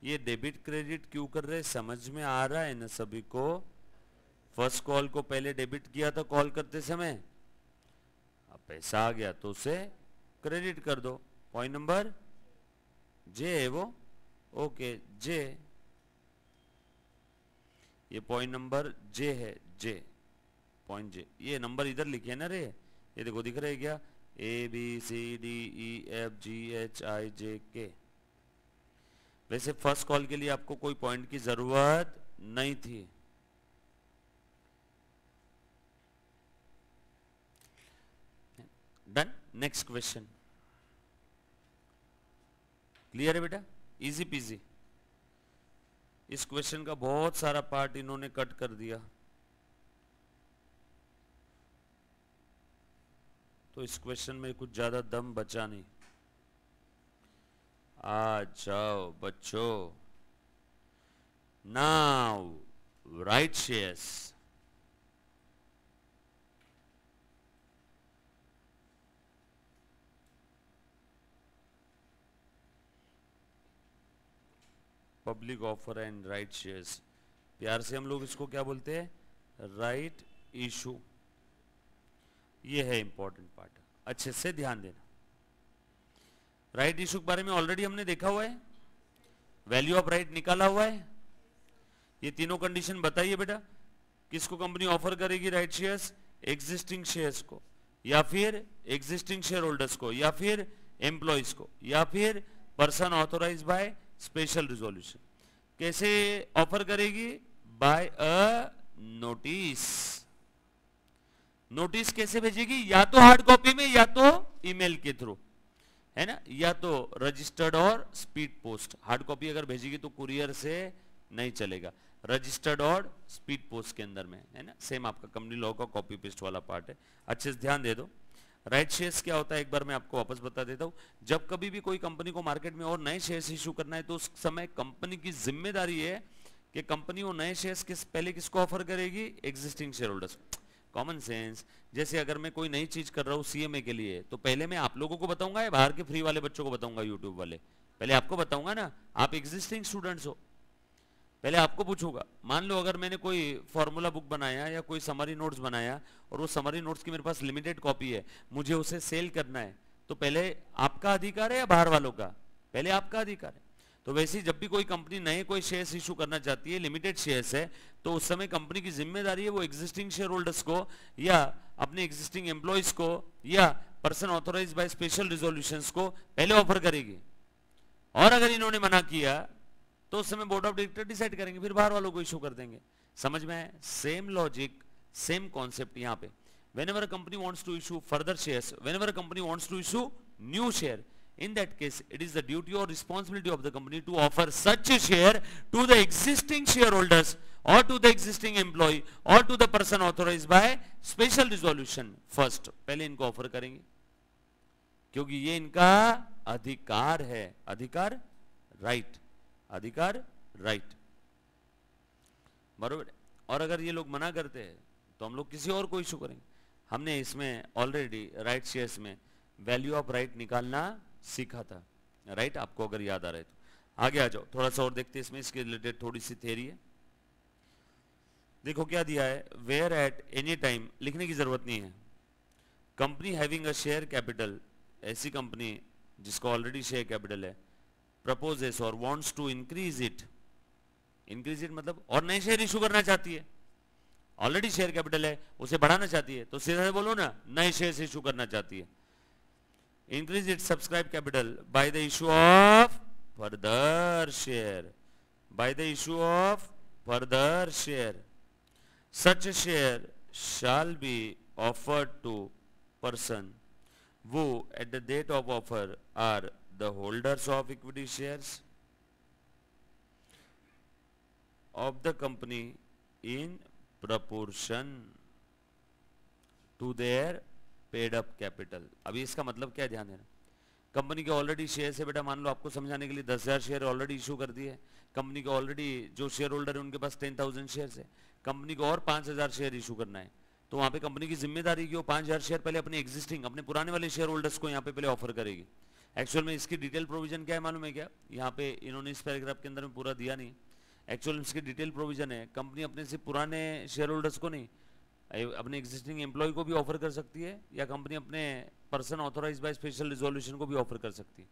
ये डेबिट क्रेडिट क्यों कर रहे हैं? समझ में आ रहा है ना सभी को? फर्स्ट कॉल को पहले डेबिट किया था कॉल करते समय, अब पैसा आ गया तो उसे क्रेडिट कर दो। पॉइंट नंबर जे है वो, ओके जे, ये पॉइंट नंबर जे है, जे पॉइंट जे। ये नंबर इधर लिखे ना रे, ये देखो दिख रहे क्या? ABCDEFGHIJK। वैसे फर्स्ट कॉल के लिए आपको कोई पॉइंट की जरूरत नहीं थी। डन। Next question. क्लियर है बेटा? Easy PG. इस क्वेश्चन का बहुत सारा पार्ट इन्होंने कट कर दिया, तो इस क्वेश्चन में कुछ ज्यादा दम बचा नहीं। आ जाओ बच्चों। Now right shares. Public offer and right shares, प्यार से हम लोग इसको क्या बोलते हैं? Right issue. ये है इंपॉर्टेंट पार्ट, अच्छे से ध्यान देना। राइट इशू के बारे में ऑलरेडी हमने देखा हुआ है, वैल्यू ऑफ राइट निकाला हुआ है। ये तीनों कंडीशन बताइए बेटा, किसको कंपनी ऑफर करेगी राइट शेयर्स? एग्जिस्टिंग शेयर्स को, या फिर एग्जिस्टिंग शेयर होल्डर्स को, या फिर एम्प्लॉइज को, या फिर person authorise by special resolution. कैसे ऑफर करेगी? By a notice. नोटिस कैसे भेजेगी? या तो हार्ड कॉपी में या तो ईमेल के थ्रू, है ना, या तो रजिस्टर्ड और स्पीड पोस्ट। हार्ड कॉपी अगर भेजेगी तो कुरियर से नहीं चलेगा, रजिस्टर्ड और स्पीड पोस्ट के अंदर में, है ना। सेम आपका कंपनी लॉ का कॉपी पेस्ट वाला पार्ट है, अच्छे से ध्यान दे दो। राइट शेयर्स क्या होता है एक बार मैं आपको वापस बता देता हूं। जब कभी भी कोई कंपनी को मार्केट में और नए शेयर्स इशू करना है तो उस समय कंपनी की जिम्मेदारी है कि कंपनी वो नए शेयर्स पहले किसको ऑफर करेगी? Existing share holders. Common sense. जैसे अगर मैं कोई नई चीज कर रहा हूँ सीएमए के लिए, तो पहले मैं आप लोगों को बताऊंगा या बाहर के फ्री वाले बच्चों को बताऊंगा? यूट्यूब वाले पहले आपको बताऊंगा ना, आप एग्जिस्टिंग स्टूडेंट्स हो। पहले आपको पूछूंगा, मान लो अगर मैंने कोई फॉर्मूला बुक बनाया या कोई समरी नोट्स बनाया और वो समरी नोट्स की मेरे पास लिमिटेड कॉपी है, मुझे उसे सेल करना है, तो पहले आपका अधिकार है या बाहर वालों का? पहले आपका अधिकार है। तो वैसे ही जब भी कोई कंपनी नए कोई शेयर्स इशू करना चाहती है, लिमिटेड शेयर्स है, तो उस समय कंपनी की जिम्मेदारी है वो एग्जिस्टिंग शेयर होल्डर्स को या अपने एग्जिस्टिंग एम्प्लॉयज को या person authorised by special resolutions को पहले ऑफर करेगी। और अगर इन्होंने मना किया तो उस समय बोर्ड ऑफ डायरेक्टर डिसाइड करेंगे, फिर बाहर वालों को इशू कर देंगे। समझ में आए? सेम लॉजिक, सेम कॉन्सेप्ट यहाँ पे। whenever a company wants to issue further shares, whenever a company wants to issue new share, in that case it is the duty or responsibility of the company to offer such a share to the existing shareholders or to the existing employee or to the person authorized by special resolution first। पहले इनको offer करेंगे क्योंकि ये इनका अधिकार है। अधिकार, right, अधिकार, राइट, बरोबर। और अगर ये लोग मना करते हैं तो हम लोग किसी और को इशू करेंगे। हमने इसमें ऑलरेडी राइट शेयर्स में वैल्यू ऑफ राइट निकालना सीखा था, राइट, आपको अगर याद आ रहा है तो। आगे आ जाओ, थोड़ा सा और देखते हैं इसमें, इसके रिलेटेड थोड़ी सी थ्योरी है। देखो क्या दिया है, वेयर एट एनी टाइम, लिखने की जरूरत नहीं है। Company having a share capital, ऐसी कंपनी जिसको ऑलरेडी शेयर कैपिटल है, प्रपोजेस और wants to increase it, increase it मतलब और नए शेयर इशू करना चाहती है। ऑलरेडी शेयर कैपिटल है, उसे बढ़ाना चाहती है, तो सीधा बोलो ना, नए शेयर इशू करना चाहती है। Increase it subscribe capital by the issue of further share, by the issue of further share. Such share shall be offered to person who at the date of offer are the holders of equity shares of the company in proportion to their paid up capital। अभी इसका मतलब क्या, ध्यान देना। Company के already share है बेटा, मान लो आपको समझाने के लिए 10,000 शेयर ऑलरेडी इशू कर दिए। कंपनी के ऑलरेडी जो शेयर होल्डर है उनके पास 10,000 शेयर है, कंपनी को और 5,000 शेयर इशू करना है, तो वहां पे कंपनी की जिम्मेदारी की वो 5,000 शेयर पहले अपने एग्जिस्टिंग, अपने पुराने वाले शेयर होल्डर्स को यहाँ पे पहले ऑफर करेगी। एक्चुअल में इसकी डिटेल प्रोविजन क्या है मालूम है क्या? यहाँ पे इन्होंने इस पैराग्राफ के अंदर में पूरा दिया नहीं। एक्चुअल में इसकी डिटेल प्रोविजन है, कंपनी अपने से पुराने शेयर होल्डर्स को नहीं, अपने एग्जिस्टिंग एम्प्लॉय को भी ऑफर कर सकती है, या कंपनी अपने person authorised by special resolution को भी ऑफर कर सकती है।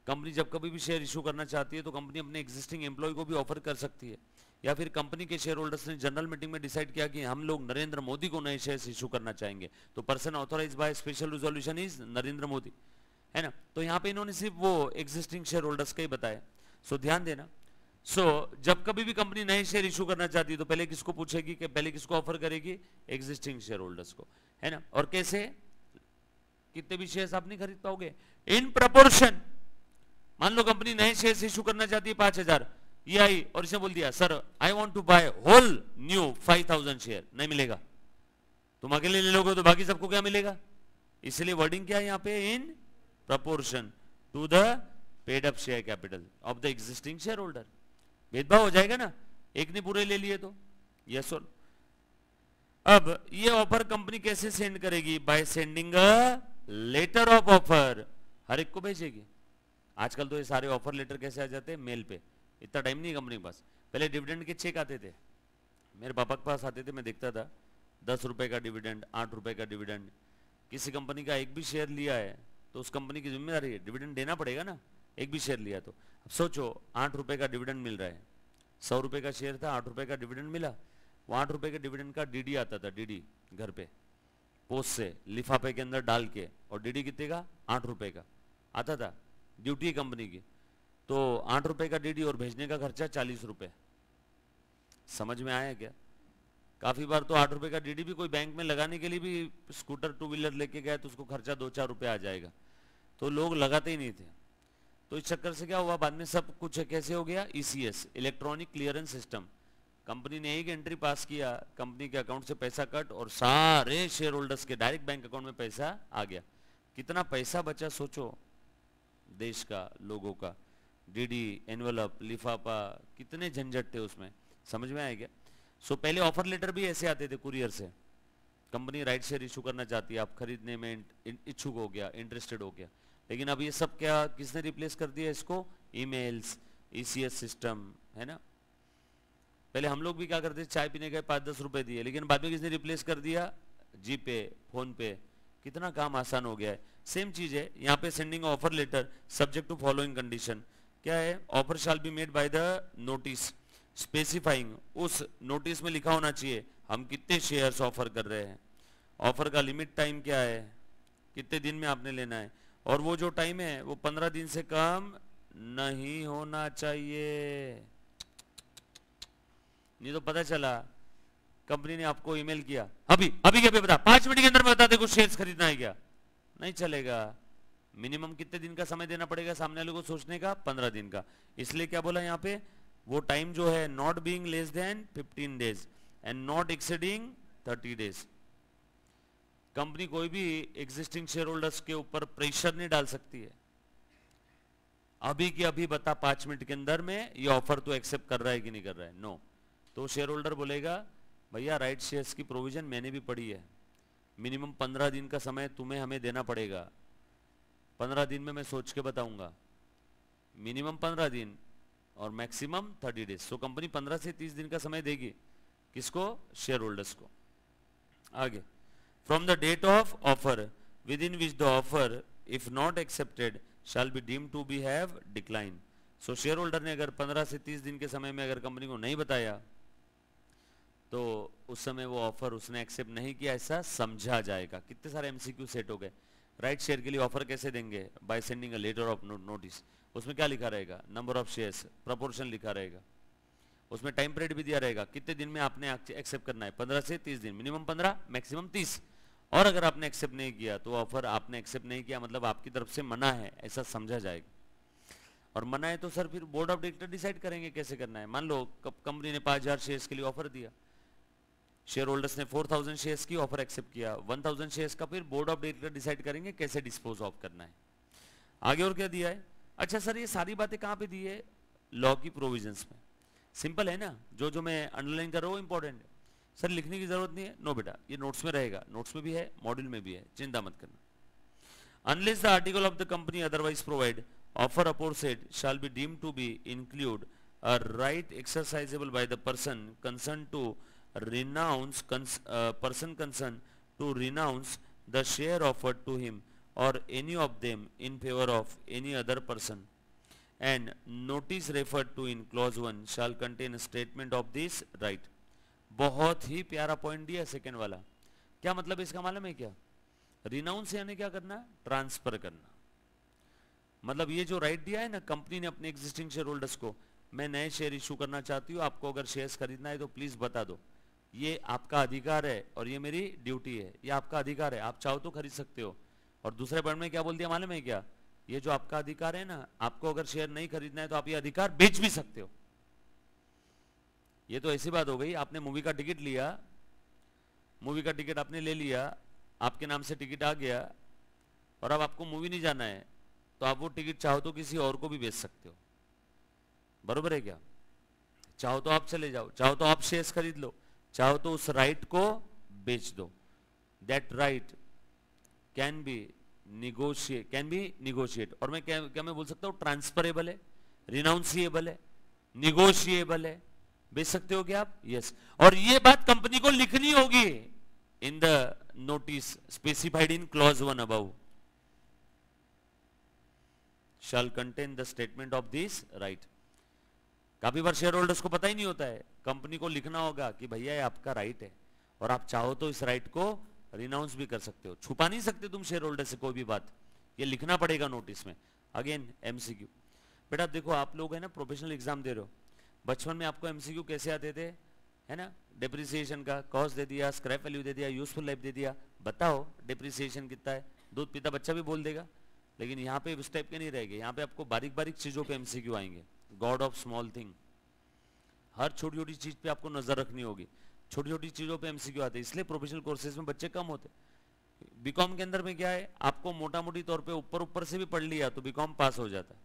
कंपनी जब कभी भी शेयर इशू करना चाहती है तो कंपनी अपने एग्जिस्टिंग एम्प्लॉय को भी ऑफर कर सकती है, या फिर कंपनी के शेयर होल्डर्स ने जनरल मीटिंग में डिसाइड किया कि हम लोग नरेंद्र मोदी को नए शेयर इशू करना चाहेंगे, तो person authorised by special resolution is Narendra Modi, है ना। तो यहाँ पे इन्होंने सिर्फ वो एग्जिस्टिंग शेयर होल्डर्स का ही बताया। सो ध्यान देना, जब कभी भी कंपनी नए शेयर इशू करना चाहती है तो पहले किसको पूछेगी, कि पहले किसको ऑफर करेगी? एग्जिस्टिंग शेयर होल्डर्स को, है ना। और कैसे? कितने भी शेयर्स आप नहीं खरीद पाओगे, इन प्रपोर्शन। मान लो कंपनी नए शेयर इशू करना चाहती है 5,000, ये आई और इसने बोल दिया sir I want to buy whole new 5,000 share, नहीं मिलेगा। तुम अकेले ले लोगे तो बाकी सबको क्या मिलेगा? इसलिए वर्डिंग क्या है यहाँ पे? In proportion to the paid up share capital of the existing share holder. भेदभाव हो जाएगा ना, एक ने पूरे ले लिए तो। यस और अब ये ऑफर कंपनी कैसे सेंड करेगी? By sending a letter of offer, हर एक को भेजेगी। आजकल तो ये सारे ऑफर लेटर कैसे आ जाते हैं? मेल पे। इतना टाइम नहीं कंपनी के पास। पहले डिविडेंड के चेक आते थे, मेरे पापा के पास आते थे, मैं देखता था 10 रुपए का डिविडेंड, 8 रुपए का डिविडेंड। किसी कंपनी का एक भी शेयर लिया है तो उस कंपनी की जिम्मेदारी है, डिविडेंड देना पड़ेगा ना, एक भी शेयर लिया तो। अब सोचो 8 रुपए का डिविडेंड मिल रहा है, 100 रुपए का शेयर था, 8 रुपए का डिविडेंड मिला, वो 8 रुपए के डिविडेंड का डीडी आता था, डीडी घर पे पोस्ट से लिफाफे के अंदर डाल के, और डीडी कितने का? 8 रुपए का आता था, ड्यूटी कंपनी की। तो 8 रुपए का डीडी और भेजने का खर्चा 40 रुपए। समझ में आया क्या? काफी बार तो 8 रुपए का डीडी भी कोई बैंक में लगाने के लिए भी स्कूटर 2 व्हीलर लेके गए तो उसको खर्चा 2-4 रुपए आ जाएगा, तो लोग लगाते ही नहीं थे। तो इस चक्कर से क्या हुआ, बाद में सब कुछ कैसे हो गया? ECS, electronic clearance system. Company ने एक एंट्री पास किया, कंपनी के अकाउंट से पैसा कट और सारे शेयर होल्डर्स के डायरेक्ट बैंक अकाउंट में पैसा आ गया। कितना पैसा बचा सोचो, देश का, लोगों का। डीडी, एनवेलप, लिफाफा, कितने झंझट थे उसमें। समझ में आया क्या? सो पहले ऑफर लेटर भी ऐसे आते थे कुरियर से, कंपनी राइट शेयर इशू करना चाहती है, आप खरीदने में इच्छुक हो गया, इंटरेस्टेड हो गया। लेकिन अब ये सब क्या किसने रिप्लेस कर दिया इसको? ईमेल्स, ईसीएस सिस्टम, है ना। पहले हम लोग भी क्या करते, चाय पीने गए 5-10 रुपए दिए, लेकिन बाद में किसने रिप्लेस कर दिया, जीपे, फोन पे, कितना काम आसान हो गया है। सेम चीज है यहाँ पे, sending offer letter subject to following condition. क्या है, offer shall be made by the notice specifying, उस नोटिस में लिखा होना चाहिए हम कितने शेयर्स ऑफर कर रहे हैं, ऑफर का लिमिट टाइम क्या है, कितने दिन में आपने लेना है, और वो जो टाइम है वो 15 दिन से कम नहीं होना चाहिए। नहीं तो पता चला कंपनी ने आपको ईमेल किया, अभी अभी क्या बता, 5 मिनट के अंदर बता दे कुछ शेयर्स खरीदना है क्या, नहीं चलेगा। मिनिमम कितने दिन का समय देना पड़ेगा सामने वाले को सोचने का, 15 दिन का। इसलिए क्या बोला यहाँ पे, वो टाइम जो है not being less than 15 days and not exceeding 30 days. Company कोई भी एग्जिस्टिंग शेयर होल्डर्स के ऊपर प्रेशर नहीं डाल सकती है, अभी की अभी बता 5 मिनट के अंदर में ये ऑफर तो एक्सेप्ट कर रहा है कि नहीं कर रहा है, नो। तो शेयर होल्डर बोलेगा भैया राइट शेयर्स की प्रोविजन मैंने भी पढ़ी है, मिनिमम 15 दिन का समय तुम्हें हमें देना पड़ेगा, 15 दिन में मैं सोच के बताऊंगा, मिनिमम 15 दिन और मैक्सिमम 30 डेज। सो कंपनी 15 से 30 दिन का समय देगी, किसको, शेयर होल्डर्स को। आगे, from the date of offer within which the offer if not accepted shall be deem to be have decline. So share holder ने अगर 15 से 30 दिन के समय में अगर कंपनी को नहीं बताया तो उस समय वो ऑफर उसने एक्सेप्ट नहीं किया ऐसा समझा जाएगा। कितने सारे एमसीक्यू सेट हो गए। राइट शेयर के लिए ऑफर कैसे देंगे, by sending a letter of notice. उसमें क्या लिखा रहेगा, नंबर ऑफ शेयर्स, प्रोपोर्शन लिखा रहेगा, उसमें टाइम पीरियड भी दिया रहेगा, कितने दिन में आपने एक्सेप्ट करना है, 15 से 30 दिन, मिनिमम 15 मैक्सिमम 30। और अगर आपने एक्सेप्ट नहीं किया तो ऑफर आपने एक्सेप्ट नहीं किया मतलब आपकी तरफ से मना है ऐसा समझा जाएगा। और मना है तो सर फिर बोर्ड ऑफ डायरेक्टर डिसाइड करेंगे कैसे करना है। मान लो कंपनी ने 5000 शेयर्स के लिए ऑफर दिया, शेयर होल्डर्स ने 4000 शेयर्स की ऑफर एक्सेप्ट किया, 1000 शेयर्स का फिर बोर्ड ऑफ डायरेक्टर डिसाइड करेंगे कैसे डिस्पोज ऑफ करना है। आगे और क्या दिया है, अच्छा सर ये सारी बातें कहां पे दी है, लॉ की प्रोविजंस में। सिंपल है ना, जो मैं अंडरलाइन कर रहा हूं इंपॉर्टेंट है, सर लिखने की जरूरत नहीं है, नो बेटा ये नोट्स में रहेगा, नोट्स में भी है, मॉड्यूल में भी है, चिंता मत करना। Unless the article of the company otherwise provide offer aforesaid shall be deemed to be include a right exercisable by the person concern to renounce person concerned to renounce the share offered to him or any of them in favor of any other person, and notice referred to in clause 1 shall contain a statement of this right। बहुत ही प्यारा point दिया second वाला। क्या मतलब इसका मालूम है क्या, रिनाउंस यानी क्या करना, ट्रांसफर करना। मतलब ये जो राइट दिया है ना कंपनी ने अपने एग्जिस्टिंग शेयर होल्डर्स को, मैं नए शेयर इशू करना चाहती हूँ, आपको अगर शेयर्स खरीदना है तो प्लीज बता दो, ये आपका अधिकार है और ये मेरी ड्यूटी है, ये आपका अधिकार है, आप चाहो तो खरीद सकते हो। और दूसरे पॉइंट में क्या बोल दिया मालूम है क्या, ये जो आपका अधिकार है ना, आपको अगर शेयर नहीं खरीदना है तो आप ये अधिकार बेच भी सकते हो। ये तो ऐसी बात हो गई, आपने मूवी का टिकट लिया, मूवी का टिकट आपने ले लिया, आपके नाम से टिकट आ गया और अब आपको मूवी नहीं जाना है तो आप वो टिकट चाहो तो किसी और को भी बेच सकते हो, बरोबर है क्या। चाहो तो आप चले जाओ, चाहो तो आप शेयर्स खरीद लो, चाहो तो उस राइट को बेच दो। That right can be negotiate. और मैं क्या मैं बोल सकता हूं, ट्रांसफरेबल है, रिनाउंसिएबल है, निगोशिएबल है, बेच सकते हो क्या आप, यस। और ये बात कंपनी को लिखनी होगी in the notice specified in clause 1 above shall contain the statement of this right. काफी बार शेयर होल्डर्स को पता ही नहीं होता है, कंपनी को लिखना होगा कि भैया ये आपका राइट है और आप चाहो तो इस राइट को रिनाउंस भी कर सकते हो। छुपा नहीं सकते तुम शेयर होल्डर से कोई भी बात, ये लिखना पड़ेगा नोटिस में। अगेन एमसीक्यू, बेटा देखो आप लोग है ना प्रोफेशनल एग्जाम दे रहे हो, बचपन में आपको एमसीक्यू कैसे आते थे, है ना, डेप्रिसिएशन का कॉस्ट दे दिया, स्क्रैप वैल्यू दे दिया, यूजफुल लाइफ दे दिया, बताओ डेप्रिसिएशन कितना है, दूध पीता बच्चा भी बोल देगा। लेकिन यहाँ पे इस टाइप के नहीं रहेंगे, यहाँ पे आपको बारीक बारीक चीजों पे एमसीक्यू आएंगे, गॉड ऑफ स्मॉल थिंग। हर छोटी छोटी चीज पे आपको नजर रखनी होगी, छोटी छोटी चीजों पे एमसीक्यू आते हैं, इसलिए प्रोफेशनल कोर्सेज में बच्चे कम होते। बीकॉम के अंदर में क्या है, आपको मोटा मोटी तौर पे ऊपर से भी पढ़ लिया तो बीकॉम पास हो जाता है।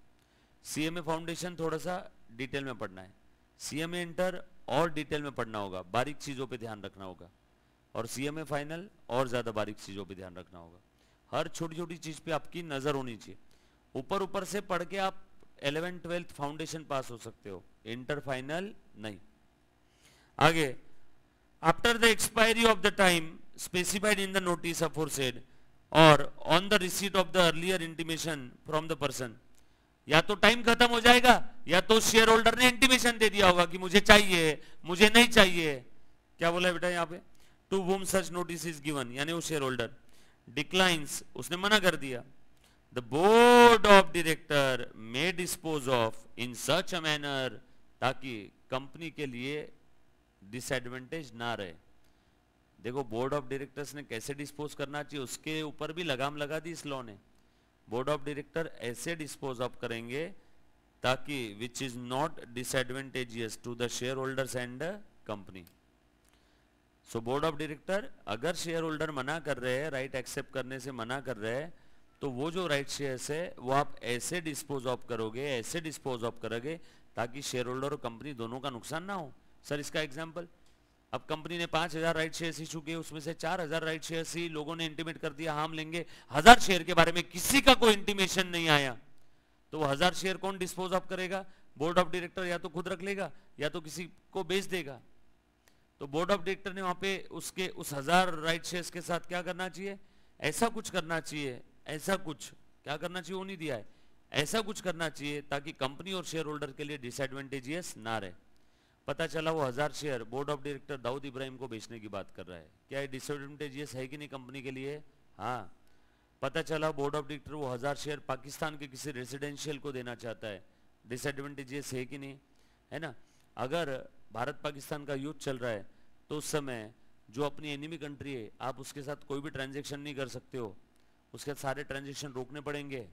सीएमए फाउंडेशन थोड़ा सा डिटेल में पढ़ना है, सीएमए इंटर और डिटेल में पढ़ना होगा, बारीक चीजों पे ध्यान रखना होगा, और सीएमए फाइनल और ज्यादा बारीक चीजों पे ध्यान रखना होगा। हर छोटी छोटी चीज पे आपकी नजर होनी चाहिए, ऊपर से पढ़ के आप 11th 12th फाउंडेशन पास हो सकते हो, इंटर फाइनल नहीं। आगे, after the expiry of the time specified in the notice aforesaid और on the receipt of the earlier intimation from the person, या तो टाइम खत्म हो जाएगा या तो शेयर होल्डर ने इंटीमेशन दे दिया होगा कि मुझे चाहिए, मुझे नहीं चाहिए। क्या बोला है बेटा यहाँ पे, to whom such notice is given, यानी वो शेयर होल्डर डिक्लाइंस, उसने मना कर दिया, the board of director may dispose of in such a manner, ताकि कंपनी के लिए डिसएडवांटेज ना रहे। देखो बोर्ड ऑफ डायरेक्टर्स ने कैसे डिस्पोज करना चाहिए उसके ऊपर भी लगाम लगा दी इस लॉ ने। बोर्ड ऑफ डायरेक्टर ऐसे डिस्पोज ऑफ करेंगे ताकि which is not disadvantageous to the share holders and company. So board of director अगर शेयर होल्डर मना कर रहे हैं, राइट एक्सेप्ट करने से मना कर रहे हैं, तो वो जो राइट शेयर्स है वो आप ऐसे डिस्पोज ऑफ करोगे, ऐसे डिस्पोज ऑफ करोगे ताकि शेयर होल्डर और कंपनी दोनों का नुकसान ना हो। सर इसका एग्जांपल, अब कंपनी ने 5000 राइट शेयर्स इशू किए, उसमें से 4000 राइट शेयर्स ही लोगों ने इंटीमेट कर दिया हम लेंगे, 1000 शेयर के बारे में किसी का कोई इंटीमेशन नहीं आया, तो वो 1000 शेयर कौन डिस्पोज ऑफ करेगा? बोर्ड ऑफ डायरेक्टर या तो खुद रख लेगा या तो किसी को बेच देगा। तो बोर्ड ऑफ डायरेक्टर ने वहां पे उसके उस 1000 राइट शेयर्स के साथ क्या करना चाहिए? ऐसा कुछ करना चाहिए, ऐसा कुछ क्या करना चाहिए वो नहीं दिया है, ऐसा कुछ करना चाहिए ताकि कंपनी और शेयर होल्डर के लिए डिसएडवांटेजियस ना रहे। पता चला वो 1000 share board of director Dawood Ibrahim को बेचने की बात कर रहा है, क्या ये डिसएडवांटेजियस है कि नहीं कंपनी के लिए? हाँ। पता चला बोर्ड ऑफ डायरेक्टर वो 1000 शेयर पाकिस्तान के किसी रेसिडेंशियल को देना चाहता है, डिसएडवांटेजियस है कि नहीं? है ना। अगर भारत पाकिस्तान का युद्ध चल रहा है तो उस समय जो अपनी एनिमी कंट्री है आप उसके साथ कोई भी ट्रांजेक्शन नहीं कर सकते हो, उसके सारे ट्रांजेक्शन रोकने पड़ेंगे,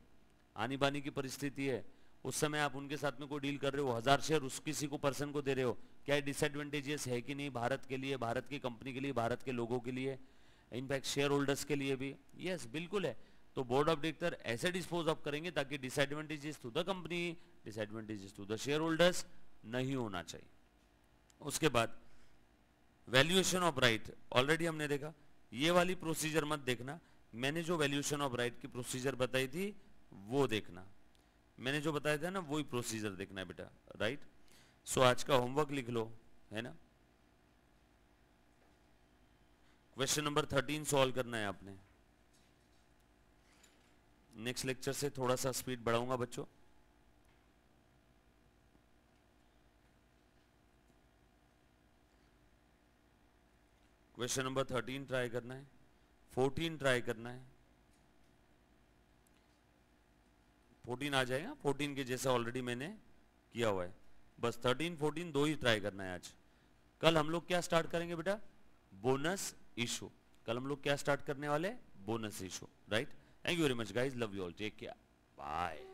आनी बानी की परिस्थिति है, उस समय आप उनके साथ में कोई डील कर रहे हो, 1000 शेयर उस किसी को पर्सन को दे रहे हो, क्या डिसएडवांटेजियस है कि नहीं भारत के लिए, भारत की कंपनी के लिए, भारत के लोगों के लिए, इनफैक्ट शेयर होल्डर्स के लिए भी? यस बिल्कुल है। तो बोर्ड ऑफ डायरेक्टर ऐसे डिस्पोज ऑफ करेंगे ताकि disadvantages to the company, disadvantages to the share holders नहीं होना चाहिए। उसके बाद वैल्यूएशन ऑफ राइट, ऑलरेडी हमने देखा, ये वाली प्रोसीजर मत देखना, मैंने जो वैल्यूएशन ऑफ राइट की प्रोसीजर बताई थी वो देखना, मैंने जो बताया था ना वही प्रोसीजर देखना है बेटा, राइट। सो आज का होमवर्क लिख लो, है ना। क्वेश्चन नंबर 13 सॉल्व करना है आपने। नेक्स्ट लेक्चर से थोड़ा सा स्पीड बढ़ाऊंगा बच्चों। क्वेश्चन नंबर 13 ट्राई करना है, 14 ट्राई करना है, 14 आ जाएगा, 14 के जैसा ऑलरेडी मैंने किया हुआ है, बस 13 14 दो ही ट्राई करना है आज। कल हम लोग क्या स्टार्ट करेंगे बेटा? Bonus issue. कल हम लोग क्या स्टार्ट करने वाले? Bonus issue, right. Thank you very much guys, love you all, take care, bye.